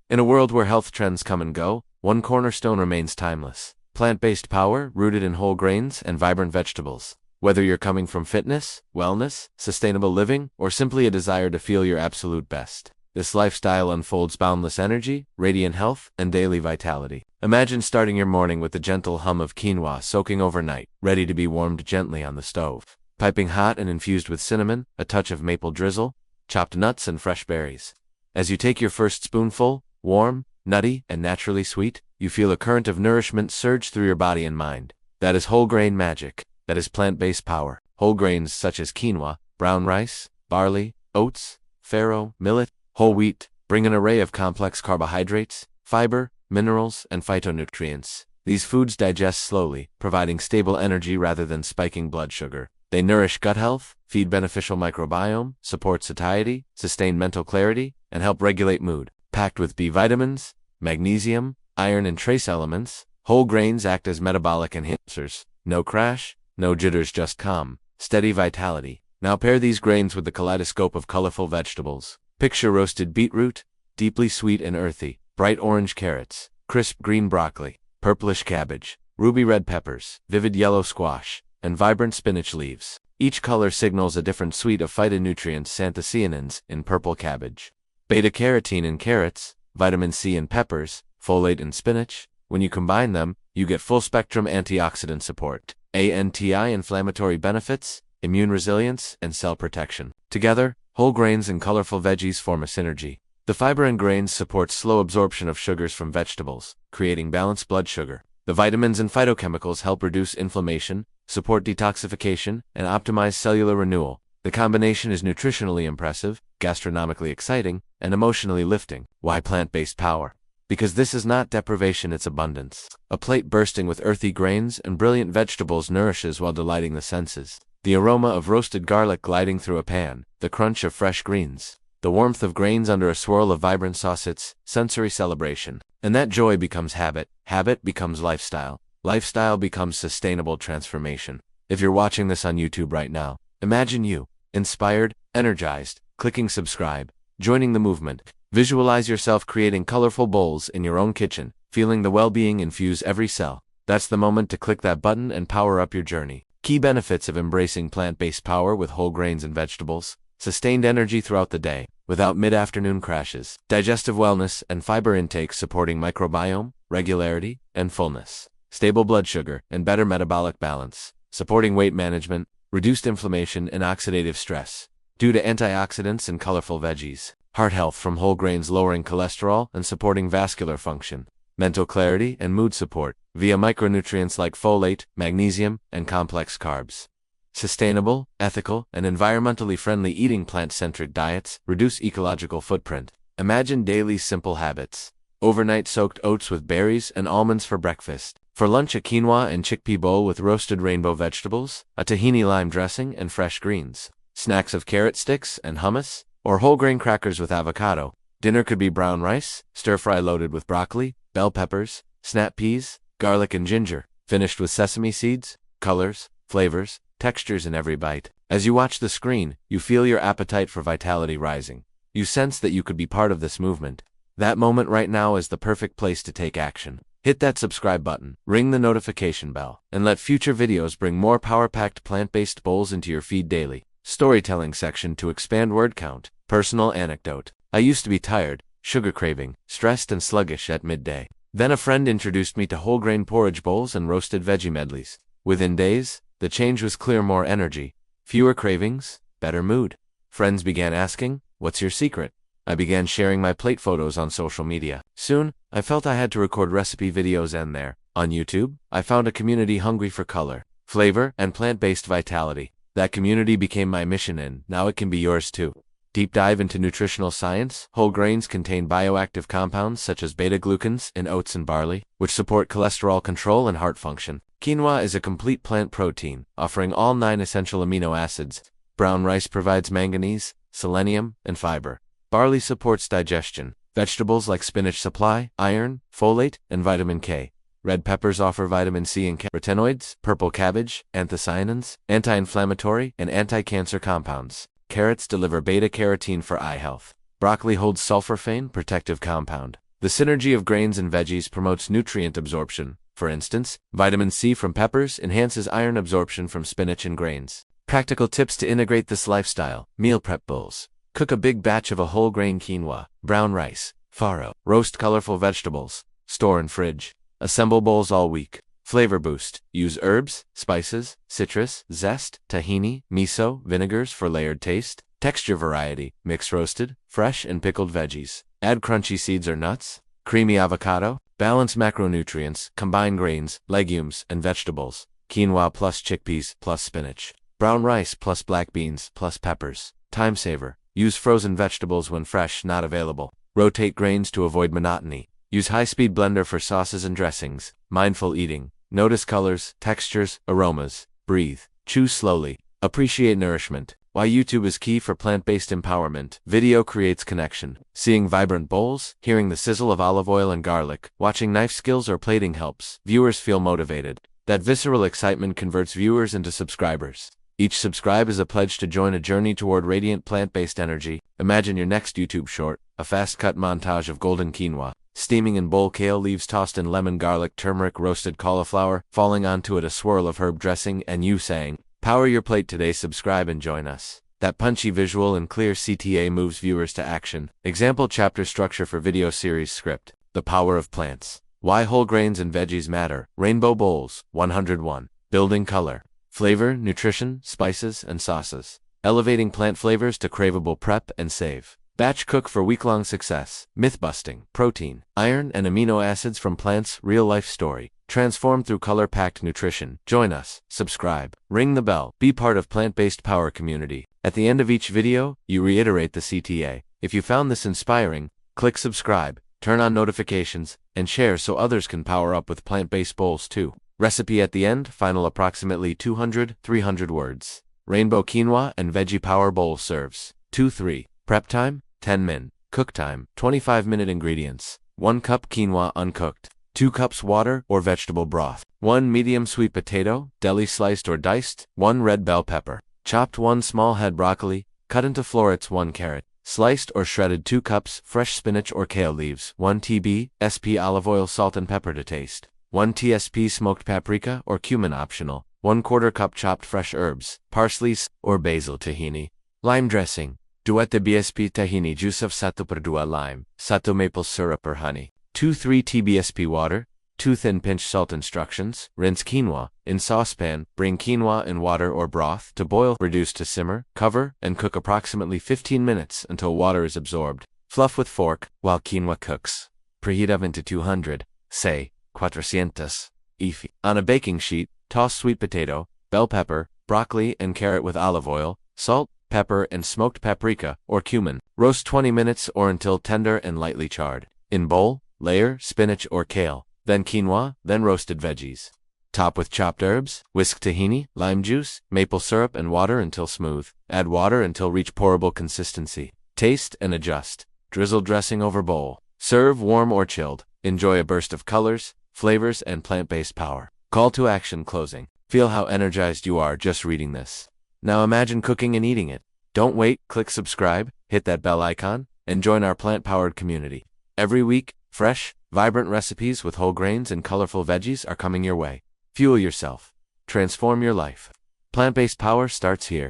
In a world where health trends come and go, one cornerstone remains timeless: plant-based power rooted in whole grains and vibrant vegetables. Whether you're coming from fitness, wellness, sustainable living, or simply a desire to feel your absolute best, this lifestyle unfolds boundless energy, radiant health, and daily vitality. Imagine starting your morning with the gentle hum of quinoa soaking overnight, ready to be warmed gently on the stove. Piping hot and infused with cinnamon, a touch of maple drizzle, chopped nuts, and fresh berries. As you take your first spoonful, warm, nutty, and naturally sweet, you feel a current of nourishment surge through your body and mind. That is whole grain magic. That is plant-based power. Whole grains such as quinoa, brown rice, barley, oats, farro, millet, whole wheat bring an array of complex carbohydrates, fiber, minerals, and phytonutrients. These foods digest slowly, providing stable energy rather than spiking blood sugar. They nourish gut health, feed beneficial microbiome, support satiety, sustain mental clarity, and help regulate mood. Packed with B vitamins, magnesium, iron, and trace elements, whole grains act as metabolic enhancers. No crash, no jitters, just calm, steady vitality. Now pair these grains with the kaleidoscope of colorful vegetables. Picture roasted beetroot, deeply sweet and earthy, bright orange carrots, crisp green broccoli, purplish cabbage, ruby red peppers, vivid yellow squash, and vibrant spinach leaves. Each color signals a different suite of phytonutrients: anthocyanins in purple cabbage, beta-carotene in carrots, vitamin C in peppers, folate in spinach. When you combine them, you get full-spectrum antioxidant support, anti-inflammatory benefits, immune resilience, and cell protection. Together, whole grains and colorful veggies form a synergy. The fiber in grains supports slow absorption of sugars from vegetables, creating balanced blood sugar. The vitamins and phytochemicals help reduce inflammation, support detoxification, and optimize cellular renewal. The combination is nutritionally impressive, gastronomically exciting, and emotionally lifting. Why plant-based power? Because this is not deprivation, it's abundance. A plate bursting with earthy grains and brilliant vegetables nourishes while delighting the senses. The aroma of roasted garlic gliding through a pan, the crunch of fresh greens, the warmth of grains under a swirl of vibrant sauce, it's sensory celebration. And that joy becomes habit, habit becomes lifestyle, lifestyle becomes sustainable transformation. If you're watching this on YouTube right now, imagine you, inspired, energized, clicking subscribe, joining the movement. Visualize yourself creating colorful bowls in your own kitchen, feeling the well-being infuse every cell. That's the moment to click that button and power up your journey. Key benefits of embracing plant-based power with whole grains and vegetables: sustained energy throughout the day, without mid-afternoon crashes; digestive wellness and fiber intake supporting microbiome, regularity, and fullness; stable blood sugar and better metabolic balance, supporting weight management, reduced inflammation and oxidative stress, due to antioxidants and colorful veggies; heart health from whole grains lowering cholesterol and supporting vascular function; mental clarity and mood support, via micronutrients like folate, magnesium, and complex carbs; sustainable, ethical, and environmentally friendly eating plant-centric diets, reduce ecological footprint. Imagine daily simple habits: overnight soaked oats with berries and almonds for breakfast; for lunch a quinoa and chickpea bowl with roasted rainbow vegetables, a tahini lime dressing, and fresh greens; snacks of carrot sticks and hummus, or whole grain crackers with avocado. Dinner could be brown rice, stir-fry loaded with broccoli, bell peppers, snap peas, garlic, and ginger, finished with sesame seeds. Colors, flavors, textures in every bite. As you watch the screen, you feel your appetite for vitality rising. You sense that you could be part of this movement. That moment right now is the perfect place to take action. Hit that subscribe button, ring the notification bell, and let future videos bring more power-packed plant-based bowls into your feed daily. Storytelling section to expand word count. Personal anecdote: I used to be tired, sugar craving, stressed, and sluggish at midday. Then a friend introduced me to whole grain porridge bowls and roasted veggie medleys. Within days, the change was clear: more energy, fewer cravings, better mood. Friends began asking, "What's your secret?" I began sharing my plate photos on social media. Soon, I felt I had to record recipe videos, and there, on YouTube, I found a community hungry for color, flavor, and plant-based vitality. That community became my mission, and now it can be yours too. Deep dive into nutritional science. Whole grains contain bioactive compounds such as beta-glucans in oats and barley, which support cholesterol control and heart function. Quinoa is a complete plant protein, offering all 9 essential amino acids. Brown rice provides manganese, selenium, and fiber. Barley supports digestion. Vegetables like spinach supply iron, folate, and vitamin K. Red peppers offer vitamin C and carotenoids. Purple cabbage, anthocyanins, anti-inflammatory, and anti-cancer compounds. Carrots deliver beta-carotene for eye health. Broccoli holds sulforaphane, protective compound. The synergy of grains and veggies promotes nutrient absorption. For instance, vitamin C from peppers enhances iron absorption from spinach and grains. Practical tips to integrate this lifestyle. Meal prep bowls. Cook a big batch of a whole grain quinoa, brown rice, farro. Roast colorful vegetables. Store in fridge. Assemble bowls all week. Flavor boost. Use herbs, spices, citrus, zest, tahini, miso, vinegars for layered taste. Texture variety. Mix roasted, fresh, and pickled veggies. Add crunchy seeds or nuts. Creamy avocado. Balance macronutrients. Combine grains, legumes, and vegetables. Quinoa plus chickpeas plus spinach. Brown rice plus black beans plus peppers. Time saver. Use frozen vegetables when fresh, not available. Rotate grains to avoid monotony. Use high-speed blender for sauces and dressings. Mindful eating. Notice colors, textures, aromas. Breathe. Chew slowly. Appreciate nourishment. Why YouTube is key for plant-based empowerment. Video creates connection. Seeing vibrant bowls, hearing the sizzle of olive oil and garlic, watching knife skills or plating helps. Viewers feel motivated. That visceral excitement converts viewers into subscribers. Each subscribe is a pledge to join a journey toward radiant plant-based energy. Imagine your next YouTube short, a fast-cut montage of golden quinoa, steaming in bowl, kale leaves tossed in lemon, garlic, turmeric, roasted cauliflower, falling onto it a swirl of herb dressing, and you saying, "Power your plate today, subscribe and join us." That punchy visual and clear CTA moves viewers to action. Example chapter structure for video series script. The power of plants. Why whole grains and veggies matter. Rainbow bowls, 101. Building color. Flavor, nutrition, spices, and sauces. Elevating plant flavors to craveable prep and save. Batch cook for week-long success. Myth-busting. Protein, iron, and amino acids from plants. Real-life story. Transform through color-packed nutrition. Join us. Subscribe. Ring the bell. Be part of plant-based power community. At the end of each video, you reiterate the CTA. If you found this inspiring, click subscribe, turn on notifications, and share so others can power up with plant-based bowls too. Recipe at the end, final approximately 200-300 words. Rainbow quinoa and veggie power bowl serves. 2-3. Prep time, 10 min. Cook time, 25-minute ingredients. 1 cup quinoa uncooked. 2 cups water or vegetable broth. 1 medium sweet potato, deli sliced or diced. 1 red bell pepper. Chopped 1 small head broccoli, cut into florets. 1 carrot. Sliced or shredded 2 cups fresh spinach or kale leaves. 1 TB/SP olive oil, salt and pepper to taste. 1 TSP smoked paprika or cumin optional. 1/4 cup chopped fresh herbs, parsley or basil, tahini. Lime dressing. 2 TBSP tahini juice of 1/2 lime, 1 maple syrup or honey. 2-3 TBSP water. 2 thin pinch salt. Instructions. Rinse quinoa. In saucepan, bring quinoa in water or broth to boil, reduce to simmer, cover, and cook approximately 15 minutes until water is absorbed. Fluff with fork while quinoa cooks. Preheat oven to 200, say, 400 EF. On a baking sheet, toss sweet potato, bell pepper, broccoli, and carrot with olive oil, salt, pepper, and smoked paprika or cumin. Roast 20 minutes or until tender and lightly charred. In bowl, layer spinach or kale, then quinoa, then roasted veggies. Top with chopped herbs, whisk tahini, lime juice, maple syrup, and water until smooth. Add water until reach pourable consistency. Taste and adjust. Drizzle dressing over bowl. Serve warm or chilled. Enjoy a burst of colors, flavors, and plant-based power. Call to action closing. Feel how energized you are just reading this. Now imagine cooking and eating it. Don't wait, click subscribe, hit that bell icon, and join our plant-powered community. Every week, fresh, vibrant recipes with whole grains and colorful veggies are coming your way. Fuel yourself. Transform your life. Plant-based power starts here.